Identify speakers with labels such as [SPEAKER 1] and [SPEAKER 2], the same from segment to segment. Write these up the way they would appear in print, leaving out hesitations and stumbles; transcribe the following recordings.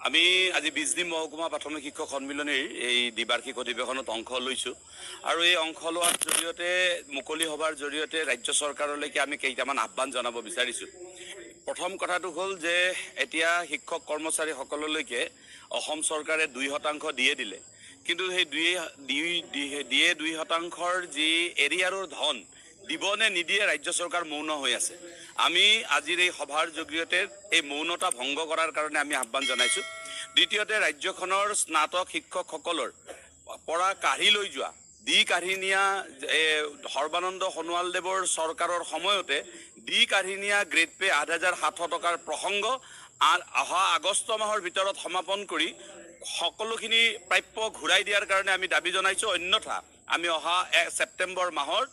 [SPEAKER 1] আমি আজি 20 দিন মহকুমা প্ৰাথমিক শিক্ষক সন্মিলনীৰ এই দ্বিবাৰ্ষিক অধিৱেশনত অংশ লৈছোঁ আৰু এই অংশ লোৱাৰ জৰিয়তে মুকলি সভাৰ জৰিয়তে ৰাজ্য চৰকাৰলৈকে আমি কেইটামান আহ্বান জনাব বিচাৰিছোঁ। প্ৰথম কথাটো হ'ল যে এতিয়া শিক্ষক কৰ্মচাৰীসকললৈকে অসম চৰকাৰে 2% দিয়ে দিলে, কিন্তু সেই 2%ৰ যি এৰিয়াৰৰ ধন দিব নে নিদিয়ে ৰাজ্য চৰকাৰ মৌন হৈ আছে। আমি আজিৰ এই সভাৰ জৰিয়তে এই মৌনতা ভংগ কৰাৰ কাৰণে আমি আহ্বান জনাইছোঁ। দ্বিতীয়তে ৰাজ্যখনৰ স্নাতক শিক্ষকসকলৰ পৰা কাঢ়ি লৈ যোৱা কাঢ়ি নিয়া সৰ্বানন্দ সোণোৱালদেৱৰ চৰকাৰৰ সময়তে কাঢ়ি নিয়া গ্ৰেড পে 8,700 টকাৰ প্ৰসংগ অহা আগষ্ট মাহৰ ভিতৰত সমাপন কৰি সকলোখিনি প্ৰাপ্য ঘূৰাই দিয়াৰ কাৰণে আমি দাবী জনাইছোঁ। অন্যথা আমি অহা ছেপ্টেম্বৰ মাহৰ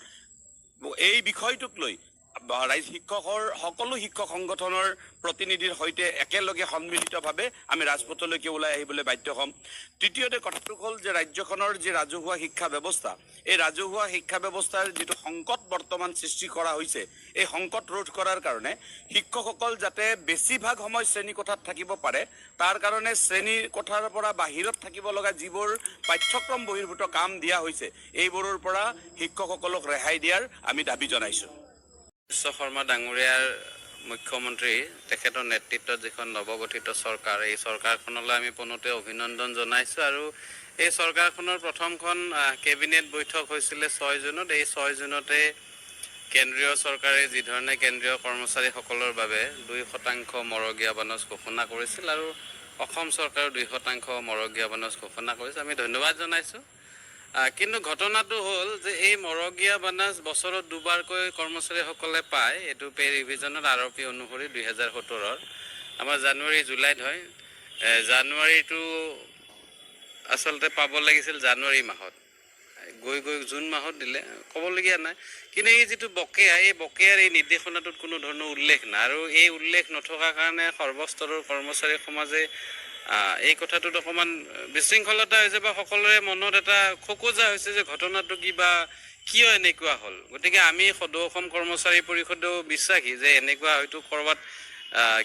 [SPEAKER 1] এই বিষয়টোক লৈ শিক্ষকৰ সকলো শিক্ষক সংগঠনৰ প্ৰতিনিধিৰ সৈতে একেলগে সন্মিলিতভাৱে আমি ৰাজপথলৈকে ওলাই আহিবলৈ বাধ্য হ'ম। তৃতীয়তে কথাটো হ'ল যে ৰাজ্যখনৰ যি ৰাজহুৱা শিক্ষা ব্যৱস্থা, এই ৰাজহুৱা শিক্ষা ব্যৱস্থাৰ যিটো সংকট বৰ্তমান সৃষ্টি কৰা হৈছে, এই সংকট ৰোধ কৰাৰ কাৰণে শিক্ষকসকল যাতে বেছিভাগ সময় শ্ৰেণীকোঠাত থাকিব পাৰে, তাৰ কাৰণে শ্ৰেণীৰ কোঠাৰ পৰা বাহিৰত থাকিব লগা যিবোৰ পাঠ্যক্ৰম বহিৰ্ভূত কাম দিয়া হৈছে, এইবোৰৰ পৰা শিক্ষকসকলক ৰেহাই দিয়াৰ আমি দাবী জনাইছোঁ।
[SPEAKER 2] বিশ্ব শৰ্মা ডাঙৰীয়াৰ মুখ্যমন্ত্ৰী তেখেতৰ নেতৃত্বত যিখন নৱগঠিত চৰকাৰ, এই চৰকাৰখনলৈ আমি পোনতে অভিনন্দন জনাইছোঁ আৰু এই চৰকাৰখনৰ প্ৰথমখন কেবিনেট বৈঠক হৈছিলে 6 জুনত। এই 6 জুনতে কেন্দ্ৰীয় চৰকাৰে যিধৰণে কেন্দ্ৰীয় কৰ্মচাৰীসকলৰ বাবে 2% মৰগীয়া বানচ ঘোষণা কৰিছিল আৰু অসম চৰকাৰেও 2% মৰগীয়া বানচ ঘোষণা কৰিছে, আমি ধন্যবাদ জনাইছোঁ। কিন্তু ঘটনাটো হ'ল যে এই মৰগীয়া বানাজ বছৰত দুবাৰকৈ কৰ্মচাৰীসকলে পায়। এইটো পে ৰিভিজনত আৰপি অনুসৰি 2017-ৰ আমাৰ জানুৱাৰী জুলাইত হয়। জানুৱাৰীটো আচলতে পাব লাগিছিল জানুৱাৰী মাহত, গৈ জুন মাহত দিলে, ক'বলগীয়া নাই। কিন্তু এই যিটো বকেয়া, এই বকেয়াৰ এই নিৰ্দেশনাটোত কোনো ধৰণৰ উল্লেখ নাই আৰু এই উল্লেখ নথকাৰ কাৰণে সৰ্বস্তৰৰ কৰ্মচাৰী সমাজে এই কথাটোত অকণমান বিশৃংখলতা হৈছে বা সকলোৰে মনত এটা খোকোজা হৈছে যে ঘটনাটো কিয় এনেকুৱা হ'ল। গতিকে আমি সদৌ অসম কৰ্মচাৰী পৰিষদেও বিশ্বাসী যে এনেকুৱা হয়তো ক'ৰবাত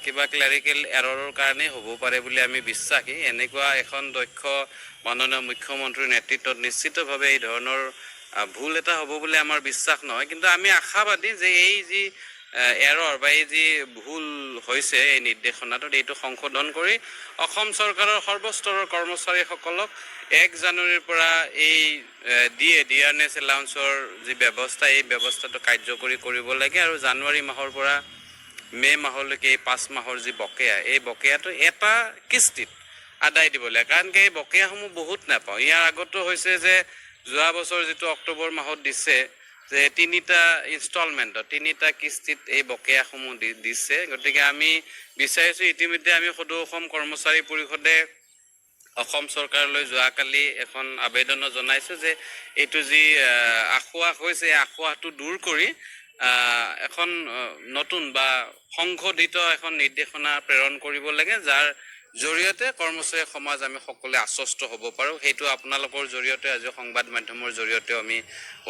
[SPEAKER 2] কিবা ক্লেৰিকেল এৰৰৰ কাৰণেই হ'ব পাৰে বুলি আমি বিশ্বাসী। এনেকুৱা এখন দক্ষ মাননীয় মুখ্যমন্ত্ৰীৰ নেতৃত্বত নিশ্চিতভাৱে এই ধৰণৰ ভুল এটা হ'ব বুলি আমাৰ বিশ্বাস নহয়, কিন্তু আমি আশাবাদী যে এই যি এৰৰ বা এই যি ভুল হৈছে এই নিৰ্দেশনাটোত, এইটো সংশোধন কৰি অসম চৰকাৰৰ সৰ্বস্তৰৰ কৰ্মচাৰীসকলক 1 জানুৱাৰীৰ পৰা এই ডিয়াৰনেছ এলাউন্সৰ যি ব্যৱস্থা, এই ব্যৱস্থাটো কাৰ্যকৰী কৰিব লাগে আৰু জানুৱাৰী মাহৰ পৰা মে' মাহলৈকে এই 5 মাহৰ যি বকেয়া, এই বকেয়াটো এটা কিস্তিত আদায় দিব লাগে। কাৰণ কি এই বকেয়াসমূহ বহুত নাপাওঁ। ইয়াৰ আগতো হৈছে যে যোৱা বছৰ যিটো অক্টোবৰ মাহত দিছে যে 3টা ইনষ্টলমেণ্টত 3টা কিস্তিত এই বকেয়াসমূহ দিছে। গতিকে আমি বিচাৰিছোঁ, ইতিমধ্যে আমি সদৌ অসম কৰ্মচাৰী পৰিষদে অসম চৰকাৰলৈ যোৱাকালি এখন আবেদনো জনাইছোঁ যে এইটো যি আশ্বাস হৈছে, এই আশ্বাসটো দূৰ কৰি এখন নতুন বা সংশোধিত এখন নিৰ্দেশনা প্ৰেৰণ কৰিব লাগে, যাৰ জৰিয়তে কৰ্মচাৰী সমাজ আমি সকলোৱে আশ্বস্ত হ'ব পাৰোঁ। সেইটো আপোনালোকৰ জৰিয়তে আজি সংবাদ মাধ্যমৰ জৰিয়তেও আমি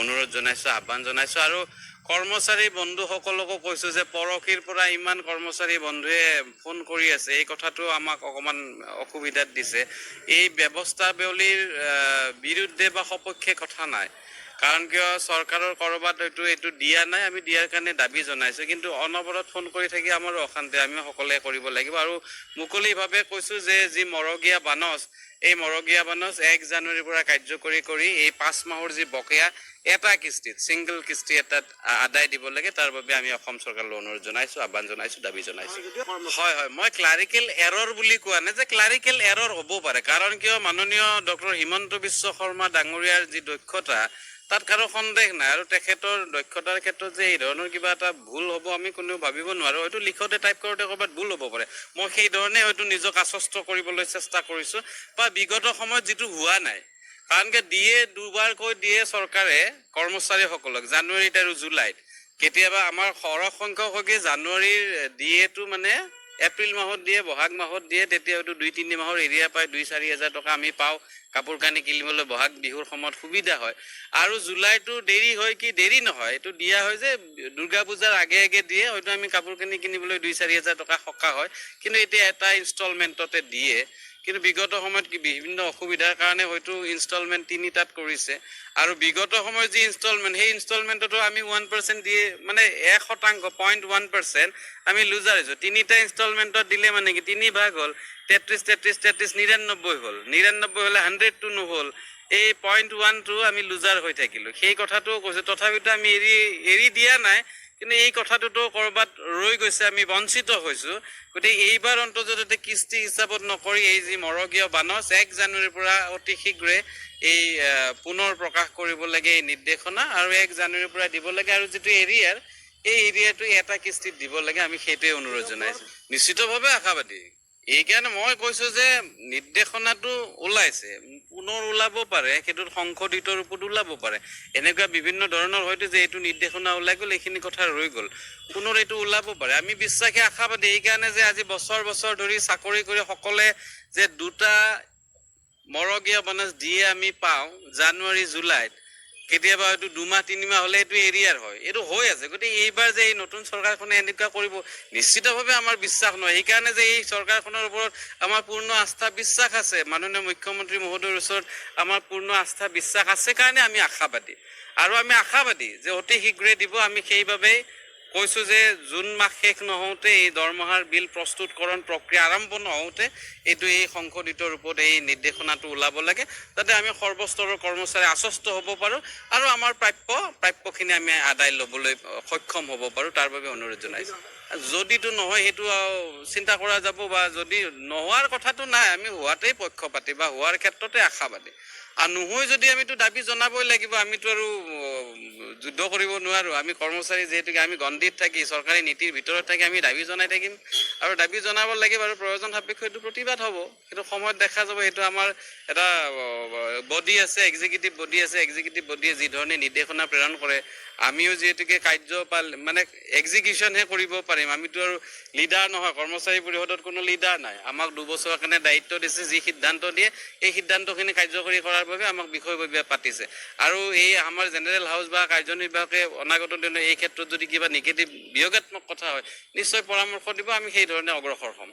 [SPEAKER 2] অনুৰোধ জনাইছোঁ, আহ্বান জনাইছোঁ আৰু কৰ্মচাৰী বন্ধুসকলকো কৈছোঁ যে পৰহিৰ পৰা ইমান কৰ্মচাৰী বন্ধুৱে ফোন কৰি আছে, এই কথাটো আমাক অকণমান অসুবিধাত দিছে। এই ব্যৱস্থাৱলীৰ বিৰুদ্ধে বা সপক্ষে কথা নাই, কাৰণ কিয় চৰকাৰৰ ক'ৰবাত হয়তো এইটো দিয়া নাই, আমি দিয়াৰ কাৰণে দাবী জনাইছোঁ, কিন্তু অনবৰত ফোন কৰি থাকি আমাৰো অশান্তি, আমি সকলোৱে কৰিব লাগিব। আৰু মুকলিভাৱে কৈছোঁ যে যি মৰগীয়া বানচ, এই মৰগীয়া বানচ 1 জানুৱাৰীৰ পৰা কাৰ্যকৰী কৰি এই 5 মাহৰ যি বকেয়া এটা কিস্তিত ছিংগল কিস্তি এটাত আদায় দিব লাগে, তাৰ বাবে আমি অসম চৰকাৰলৈ অনুৰোধ জনাইছোঁ, আহ্বান জনাইছোঁ, দাবী জনাইছোঁ। হয়, মই ক্লাৰিকেল এৰৰ বুলি কোৱা নাই, যে ক্লাৰিকেল এৰৰ হ'ব পাৰে, কাৰণ কিয় মাননীয় ডক্টৰ হিমন্ত বিশ্ব শৰ্মা ডাঙৰীয়াৰ যি দক্ষতা, তাত কাৰো সন্দেহ নাই আৰু তেখেতৰ দক্ষতাৰ ক্ষেত্ৰত যে এই ধৰণৰ কিবা এটা ভুল হ'ব আমি কোনেও ভাবিব নোৱাৰোঁ। হয়তো লিখোঁতে টাইপ কৰোঁতে ক'ৰবাত ভুল হ'ব পাৰে, মই সেই ধৰণে হয়তো নিজক আশ্বস্ত কৰিবলৈ চেষ্টা কৰিছোঁ বা বিগত সময়ত যিটো হোৱা নাই। কাৰণ কি দুবাৰকৈ দিয়ে চৰকাৰে কৰ্মচাৰীসকলক, জানুৱাৰীত আৰু জুলাইত। কেতিয়াবা আমাৰ সৰহ সংখ্যকে জানুৱাৰীৰ ডিএটো মানে এপ্ৰিল মাহত দিয়ে, বহাগ মাহত দিয়ে, তেতিয়া হয়তো 2-3 মাহৰ এৰিয়া পায় 2-4 হাজাৰ টকা আমি পাওঁ কাপোৰ কানি কিনিবলৈ বহাগ বিহুৰ সময়ত সুবিধা হয়। আৰু জুলাইটো দেৰি হয় কি দেৰি নহয়, এইটো দিয়া হয় যে দুৰ্গা পূজাৰ আগে আগে দিয়ে, হয়তো আমি কাপোৰ কানি কিনিবলৈ 2-4 হাজাৰ টকা সকাহ হয়, কিন্তু এতিয়া এটা ইনষ্টলমেণ্টতে দিয়ে। কিন্তু বিগত সময়ত কি বিভিন্ন অসুবিধাৰ কাৰণে হয়তো ইনষ্টলমেণ্ট 3টাত কৰিছে, আৰু বিগত সময়ত যি ইনষ্টলমেণ্ট সেই ইনষ্টলমেণ্টতো আমি 1% দিয়ে, মানে 1% 0.1% আমি লুজাৰ হৈছোঁ। 3টা ইনষ্টলমেণ্টত দিলে মানে কি 3 ভাগ হ'ল 33 99 হ'ল, 99 হ'লে 100টো নহ'ল, এই 0.1টো আমি লুজাৰ হৈ থাকিলোঁ। সেই কথাটো কৈছোঁ, তথাপিতো আমি এৰি দিয়া নাই, কিন্তু এই কথাটোতো ক'ৰবাত ৰৈ গৈছে, আমি বঞ্চিত হৈছোঁ। গতিকে এইবাৰ অন্ততঃ কিস্তি হিচাপত নকৰি এই যি মৰগীয় বানচ 1 জানুৱাৰীৰ পৰা অতি শীঘ্ৰে এই পুনৰ প্ৰকাশ কৰিব লাগে এই নিৰ্দেশনা, আৰু 1 জানুৱাৰীৰ পৰা দিব লাগে, আৰু যিটো এৰিয়াৰ এই এৰিয়াটো এটা কিস্তিত দিব লাগে, আমি সেইটোৱে অনুৰোধ জনাইছোঁ। নিশ্চিতভাৱে আশাবাদী। এইকাৰণে মই কৈছোঁ যে নিৰ্দেশনাটো ওলাইছে, পুনৰ ওলাব পাৰে, সেইটোত সংশোধিত ৰূপত ওলাব পাৰে। এনেকুৱা বিভিন্ন ধৰণৰ হয়তো যে এইটো নিৰ্দেশনা ওলাই গ'ল, এইখিনি কথা ৰৈ গ'ল, পুনৰ এইটো ওলাব পাৰে। আমি বিশ্বাসী আশাবাদী এইকাৰণে যে আজি বছৰ বছৰ ধৰি চাকৰি কৰি সকলে যে 2টা মৰগীয়া বানচ দিয়ে আমি পাওঁ জানুৱাৰী জুলাইত, কেতিয়াবা হয়তো 2-3 মাহ হ'লে এইটো এৰিয়াৰ হয়, এইটো হৈ আছে। গতিকে এইবাৰ যে এই নতুন চৰকাৰখনে এনেকুৱা কৰিব নিশ্চিতভাৱে আমাৰ বিশ্বাস নহয়। সেইকাৰণে যে এই চৰকাৰখনৰ ওপৰত আমাৰ পূৰ্ণ আস্থা বিশ্বাস আছে, মাননীয় মুখ্যমন্ত্ৰী মহোদয়ৰ ওচৰত আমাৰ পূৰ্ণ আস্থা বিশ্বাস আছে কাৰণে আমি আশাবাদী, আৰু আমি আশাবাদী যে অতি শীঘ্ৰে দিব। আমি সেইবাবেই কৈছোঁ যে জুন মাহ শেষ নহওঁতে এই দৰমহাৰ বিল প্ৰস্তুতকৰণ প্ৰক্ৰিয়া আৰম্ভ নহওঁতে এইটো এই সংশোধিত ৰূপত এই নিৰ্দেশনাটো ওলাব লাগে, যাতে আমি সৰ্বস্তৰৰ কৰ্মচাৰী আশ্বস্ত হ'ব পাৰোঁ আৰু আমাৰ প্ৰাপ্যখিনি আমি আদায় ল'বলৈ সক্ষম হ'ব পাৰোঁ, তাৰ বাবে অনুৰোধ জনাইছোঁ। যদিতো নহয় সেইটো চিন্তা কৰা যাব, বা যদি নোহোৱাৰ কথাটো নাই, আমি হোৱাতেই পক্ষপাতী বা হোৱাৰ ক্ষেত্ৰতে আশাবাদী, আৰু নহয় যদি আমিতো দাবী জনাবই লাগিব। আমিতো আৰু যুদ্ধ কৰিব নোৱাৰোঁ। আমি কৰ্মচাৰী যিহেতুকে আমি গণ্ডিত থাকি চৰকাৰী নীতিৰ ভিতৰত থাকি আমি দাবী জনাই থাকিম, আৰু দাবী জনাব লাগিব, আৰু প্ৰয়োজন সাপেক্ষ এইটো প্ৰতিবাদ হ'ব। সেইটো সময়ত দেখা যাব। সেইটো আমাৰ এটা বডি আছে, এক্সিকিউটিভ বডি আছে, এক্সিকিউটিভ বডিয়ে যি ধৰণে নিৰ্দেশনা প্ৰেৰণ কৰে, আমিও যিহেতুকে কাৰ্যপাল মানে এক্সিকিউশ্যনহে কৰিব পাৰিম। আমিতো আৰু লিডাৰ নহয়, কৰ্মচাৰী পৰিষদত কোনো লিডাৰ নাই। আমাক 2 বছৰৰ কাৰণে দায়িত্ব দিছে, যি সিদ্ধান্ত দিয়ে এই সিদ্ধান্তখিনি কাৰ্যকৰী কৰাৰ বাবে আমাক বিষয়ববীয়া পাতিছে, আৰু এই আমাৰ জেনেৰেল হাউচ বা কাৰ্যনিৰ্বাহকে অনাগত দিনত এই ক্ষেত্ৰত যদি কিবা নিগেটিভ বিয়োগাত্মক কথা হয় নিশ্চয় পৰামৰ্শ দিব, আমি সেই ধৰণে অগ্ৰসৰ হ'ম।